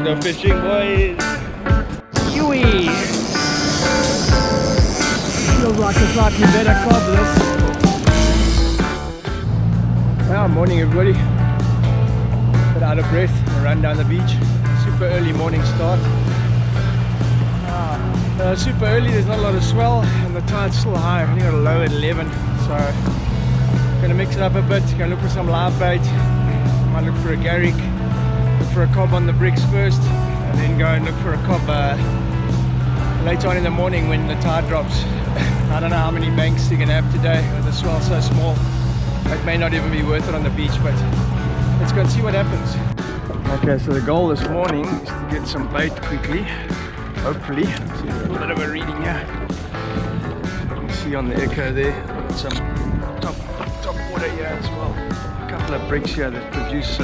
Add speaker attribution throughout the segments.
Speaker 1: go fishing, boys. Yui! Feels like a slightly better cob this. Well, morning everybody. Bit out of breath, a run down the beach. Super early morning start. Super early, there's not a lot of swell and the tide's still high. I only got a low at 11, so gonna mix it up a bit, gonna look for some live bait. Might look for a garrick, look for a cob on the bricks first, and then go and look for a cob later on in the morning when the tide drops. I don't know how many banks you're gonna have today with the swell so small. It may not even be worth it on the beach, but let's go and see what happens. Okay, so the goal this morning is to get some bait quickly, hopefully. See a little bit of a reading here. You can see on the echo there, got some top water here as well. A couple of bricks here that produce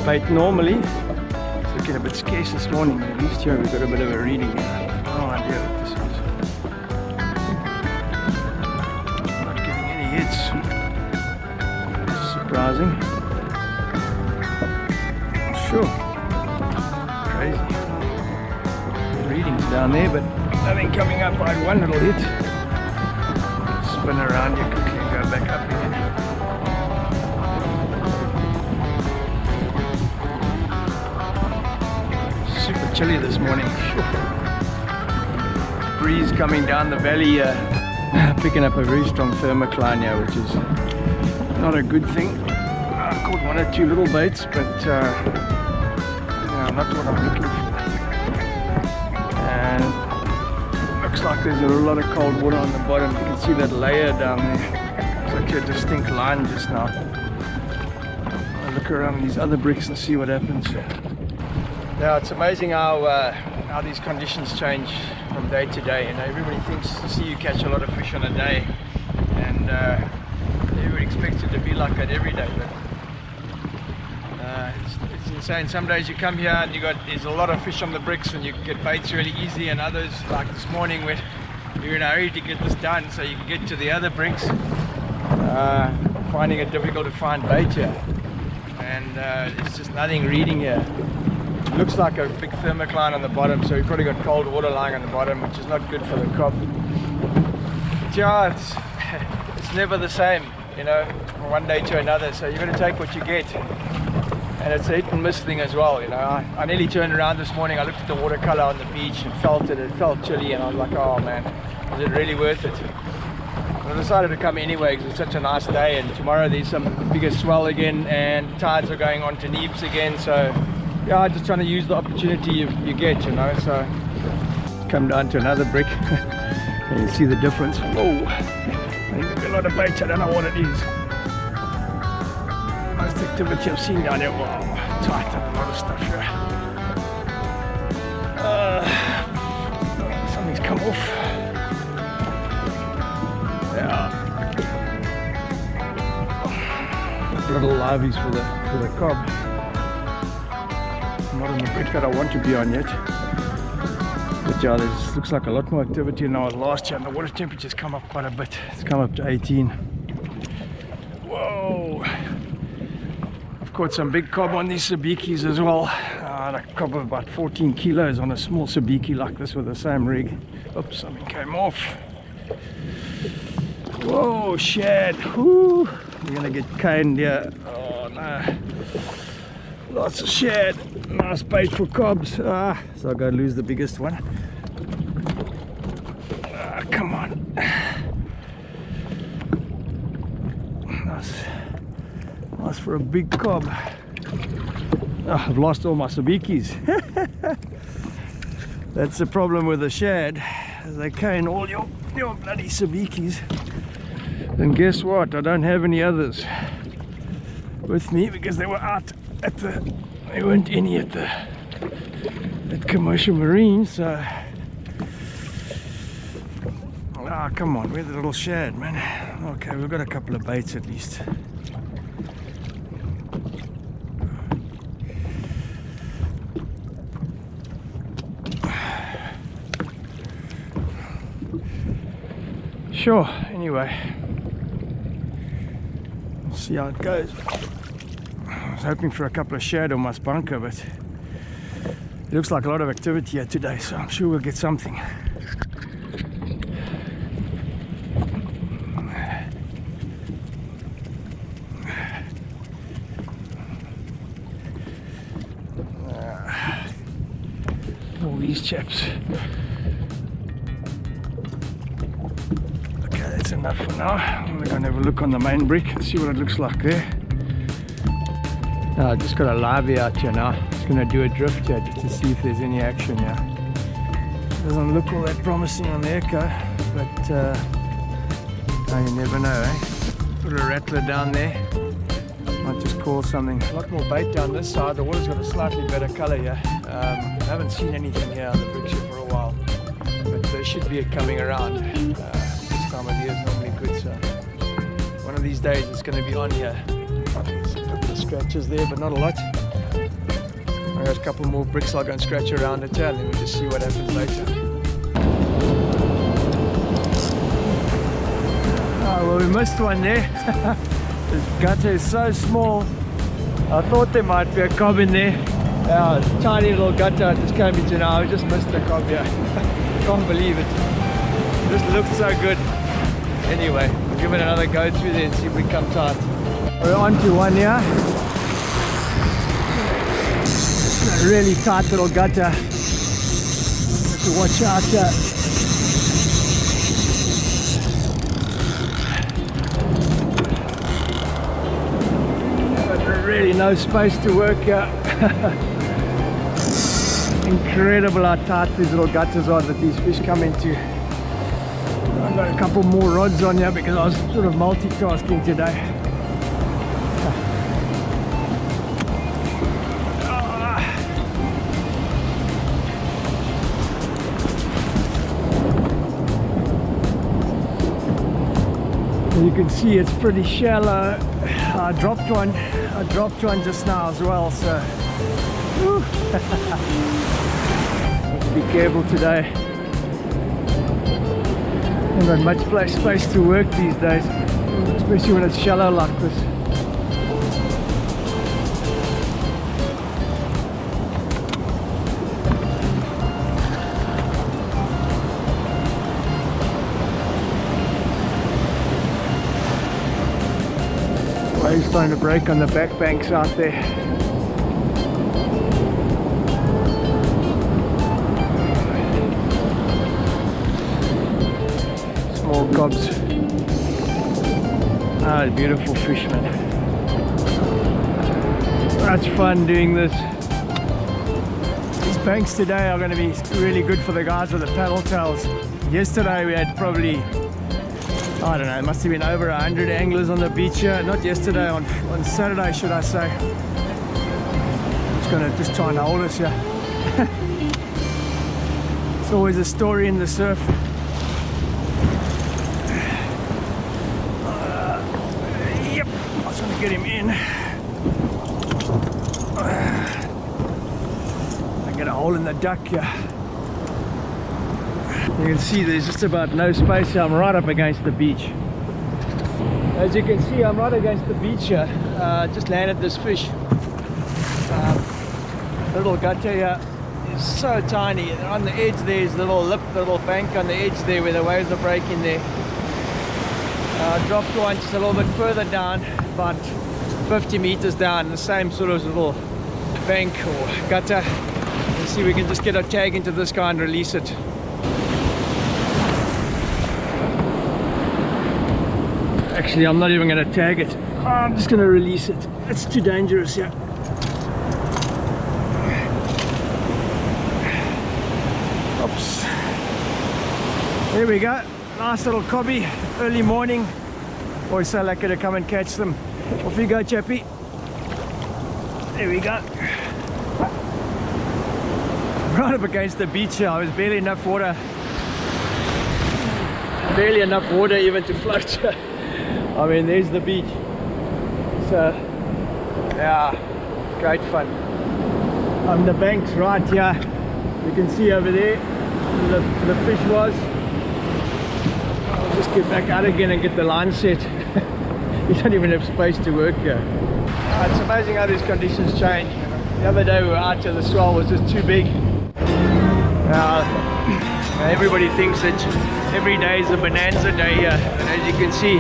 Speaker 1: bait normally. It's looking a bit scarce this morning, but at least here we've got a bit of a reading here. No idea what this is. Not getting any hits. Surprising. Sure. Crazy. Readings down there, but nothing coming up. I had one little hit. Spin around you quickly and go back up again. Super chilly this morning. Sure. Breeze coming down the valley, picking up a very strong thermocline here, which is not a good thing. I caught one or two little baits, but not what I'm looking for. And looks like there's a lot of cold water on the bottom. You can see that layer down there. It's like a distinct line just now. I'll look around these other bricks and see what happens. Yeah, it's amazing how these conditions change from day to day. You know, everybody thinks to see you catch a lot of fish on a day, and everybody expects it to be like that every day. But it's insane. Some days you come here and there's a lot of fish on the bricks and you can get baits really easy, and others, like this morning, where you're in a hurry to get this done so you can get to the other bricks, finding it difficult to find bait here, and there's just nothing reading here. It looks like a big thermocline on the bottom, so you've probably got cold water lying on the bottom, which is not good for the cob. But yeah, it's never the same, you know, from one day to another, so you've got to take what you get. And it's a hit and miss thing as well, you know. I nearly turned around this morning, I looked at the watercolor on the beach and felt it felt chilly, and I was like, oh man, is it really worth it? But I decided to come anyway because it's such a nice day, and tomorrow there's some bigger swell again and tides are going on to Neeps again, so yeah, I'm just trying to use the opportunity you get, you know. So come down to another brick and you see the difference. Whoa, I think there's a lot of bait, I don't know what it is. Most activity I've seen down here. Wow, tight and a lot of stuff here. Something's come off. Yeah. Little liveys for the cob. Not on the brick that I want to be on yet. But yeah, this looks like a lot more activity now than last year, and the water temperature's come up quite a bit. It's come up to 18. Whoa! Caught some big cob on these sabikis as well. A cob of about 14 kilos on a small sabiki like this with the same rig. Oops, something came off. Whoa, shad. Whoo. We're gonna get caned here. Oh no. Lots of shad. Nice bait for cobs. So I'll go lose the biggest one. Come on. Nice for a big cob. I've lost all my sabikis. That's the problem with the shad. They cane all your bloody sabikis. And guess what? I don't have any others with me because they were out at there weren't any at Commercial Marine, so come on, where's the little shad, man? Okay, we've got a couple of baits at least. Sure, anyway, we'll see how it goes. I was hoping for a couple of shad on my spunker, but It looks like a lot of activity here today, so I'm sure we'll get something. All these chaps. Okay, that's enough for now. We're going to have a look on the main brick and see what it looks like there. I just got a livey out here now. Just going to do a drift here just to see if there's any action here. Doesn't look all that promising on the echo, but you never know, eh? Put a rattler down there. Might just call something. A lot more bait down this side. The water's got a slightly better colour here. I haven't seen anything here on the bricks here for a while, but there should be it coming around. This time of year is normally good, so one of these days it's going to be on here. There's a couple of scratches there, but not a lot. I got a couple more bricks I'll go and scratch around it here, and then we'll just see what happens later. Oh, well, we missed one there. This gutter is so small. I thought there might be a cob in there. Yeah, tiny little gutter I just came into now. I just missed the cob here. Can't believe it. This looked so good. Anyway, we'll give it another go through there and see if we come tight. We're on to one here. A really tight little gutter. Have to watch out here. Really no space to work here. Incredible how tight these little gutters are that these fish come into. I've got a couple more rods on here because I was sort of multitasking today. You can see it's pretty shallow. I dropped one just now as well, so have to be careful today. Haven't got much space to work these days, especially when it's shallow like this. Waves starting to break on the back banks out there. Small cobs. Ah, beautiful fish, man. That's fun doing this. These banks today are going to be really good for the guys with the paddle tails. Yesterday we had probably, I don't know, it must have been over 100 anglers on the beach here. Not yesterday, on Saturday should I say. Just gonna try and hold us here. It's always a story in the surf. Yep, I just want to get him in. I get a hole in the duck here. You can see there's just about no space here. I'm right up against the beach. As you can see, I'm right against the beach here. Just landed this fish. Little gutter here is so tiny. On the edge there's a little lip, little bank on the edge there where the waves are breaking there. Dropped one just a little bit further down, about 50 meters down, the same sort of little bank or gutter. Let's see if we can just get a tag into this guy and release it. Actually, I'm not even going to tag it. I'm just going to release it. It's too dangerous here. Oops. There we go. Nice little cobby. Early morning. Always so lucky to come and catch them. Off you go, chappy. There we go. Right up against the beach here. There's barely enough water. Barely enough water even to float. I mean, there's the beach. So, yeah, great fun. On the banks right here, you can see over there the fish was. I'll just get back out again and get the line set. You don't even have space to work here. It's amazing how these conditions change. The other day we were out to the Swell was just too big. Everybody thinks that every day is a bonanza day here, and as you can see,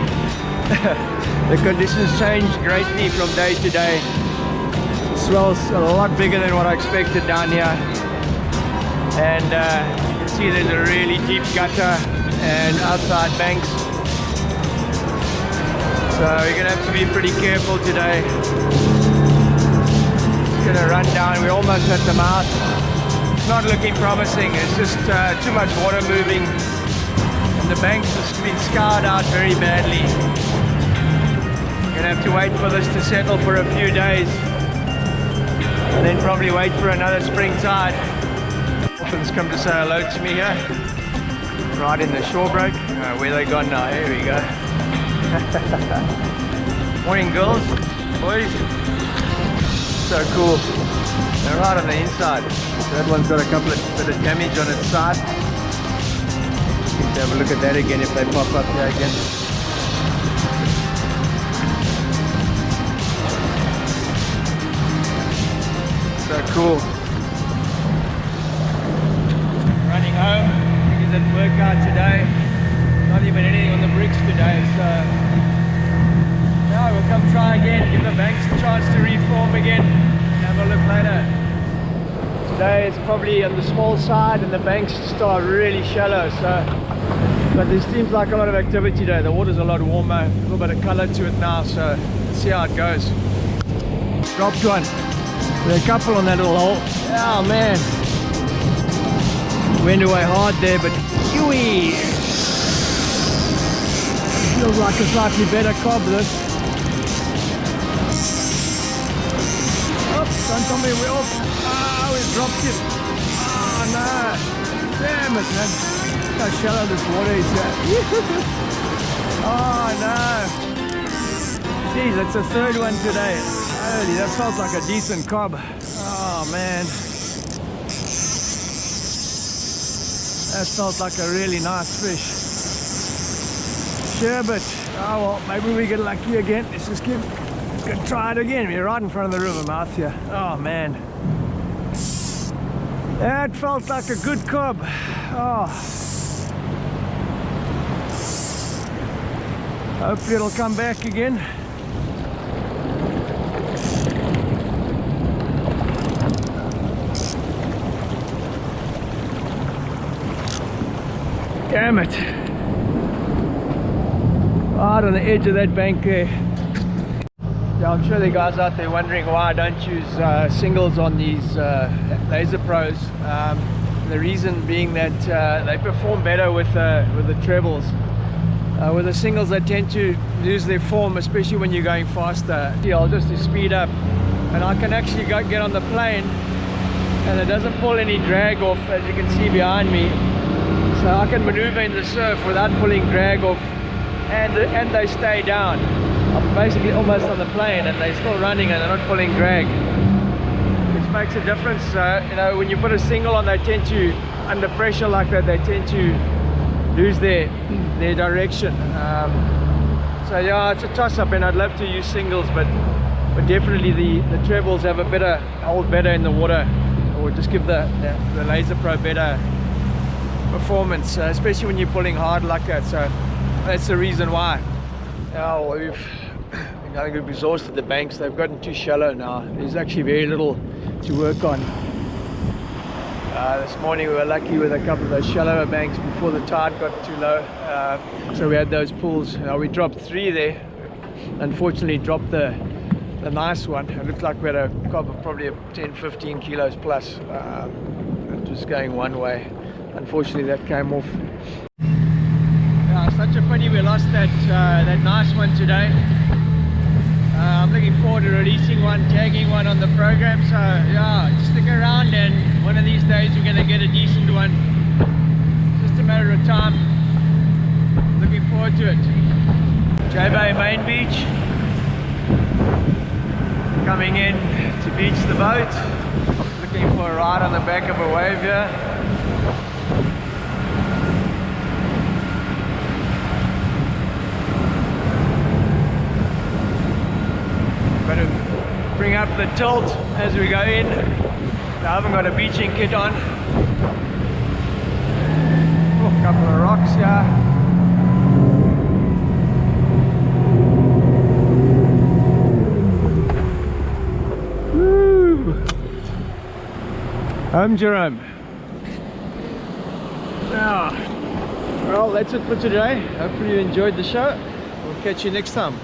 Speaker 1: the conditions change greatly from day to day. The Swell's a lot bigger than what I expected down here, and you can see there's a really deep gutter and outside banks, so you're gonna have to be pretty careful today. It's gonna run down. We're almost at the mouth. It's not looking promising. It's just too much water moving, and the banks have been scoured out very badly. Gonna have to wait for this to settle for a few days, and then probably wait for another spring tide. Dolphins come to say hello to me here, right in the shore break. Where they gone now? Here we go. Morning, girls, boys. So cool. They're right on the inside. That one's got a couple of bit of damage on its side. Let's have a look at that again if they pop up here again. So cool. Running home. It didn't work out today. Not even anything on the bricks today. So yeah, we'll come try again. Give the banks a chance to reform again. Have a look later. Today it's probably on the small side and the banks still are really shallow, but there seems like a lot of activity today. The water's a lot warmer, a little bit of color to it now, so let's see how it goes. Dropped one. There's a couple on that little hole. Oh man, went away hard there, but yui, feels like a slightly better cob this. Don't tell me we're off. Ah, we dropped it. Oh no. Damn it, man. Look how shallow this water is here. Oh no. Jeez, that's the third one today. Holy, that felt like a decent cob. Oh man. That felt like a really nice fish. Sherbet. Oh well, maybe we get lucky again. Let's just keep. Gonna try it again. We're right in front of the river mouth here. Oh man, that felt like a good cob. Oh, hopefully it'll come back again. Damn it, right on the edge of that bank there. Yeah, I'm sure the guys out there wondering why I don't use singles on these Laser Pros. The reason being that they perform better with the trebles. With the singles, they tend to lose their form, especially when you're going faster. I'll just to speed up, and I can actually get on the plane, and it doesn't pull any drag off, as you can see behind me. So I can maneuver in the surf without pulling drag off, and they stay down. I'm basically almost on the plane and they're still running and they're not pulling drag, which makes a difference. You know, when you put a single on, they tend to, under pressure like that, they tend to lose their direction. So yeah, it's a toss-up, and I'd love to use singles, but definitely the trebles have a better hold better in the water, or just give the Laser Pro better performance, especially when you're pulling hard like that. So that's the reason why. Now I think we've exhausted the banks. They've gotten too shallow now. There's actually very little to work on. This morning we were lucky with a couple of those shallower banks before the tide got too low. So we had those pools. We dropped 3 there. Unfortunately dropped the nice one. It looked like we had a cob of probably 10-15 kilos plus. It was going one way. Unfortunately that came off. Such a pity we lost that nice one today. I'm looking forward to releasing one, tagging one on the program. So yeah, just stick around, and one of these days we're going to get a decent one. Just a matter of time. Looking forward to it. J-Bay Main Beach. Coming in to beach the boat. Looking for a ride on the back of a wave here. Got to bring up up the tilt as we go in. I haven't got a beaching kit on. Oh, a couple of rocks here. Woo! Home Jerome. Now, well, that's it for today. Hopefully you enjoyed the show. We'll catch you next time.